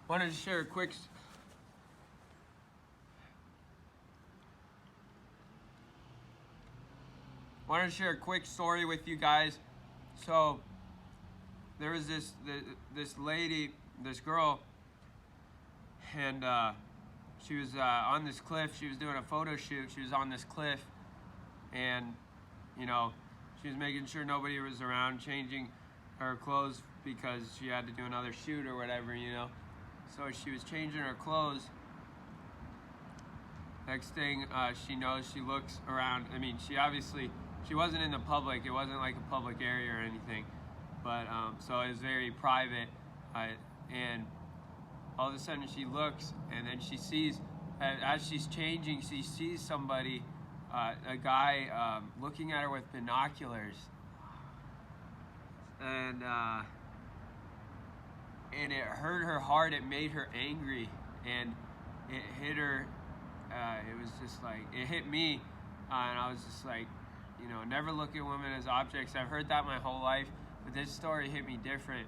Wanted to share a quick story with you guys. So there was this lady, this girl, and she was on this cliff. She was doing a photo shoot. She was on this cliff, and you know, she was making sure nobody was around, changing her clothes because she had to do another shoot or whatever, you know. So she was changing her clothes. Next thing she knows, she looks around. I mean, she wasn't in the public. It wasn't like a public area or anything, but so it was very private. And all of a sudden she looks, and then she sees, as she's changing, she sees somebody, a guy looking at her with binoculars. And it hurt her heart. It made her angry, and it hit her. It was just like, it hit me, and I was just like, you know, never look at women as objects. I've heard that my whole life, but this story hit me different.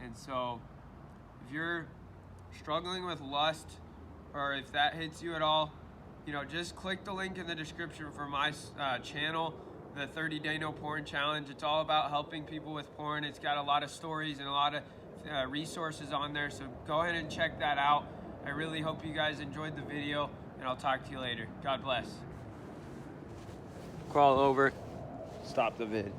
And so if you're struggling with lust, or if that hits you at all, you know, just click the link in the description for my channel, the 30-Day No Porn Challenge. It's all about helping people with porn. It's got a lot of stories and a lot of resources on there, so go ahead and check that out. I really hope you guys enjoyed the video, and I'll talk to you later. God bless. Crawl over, stop the vid.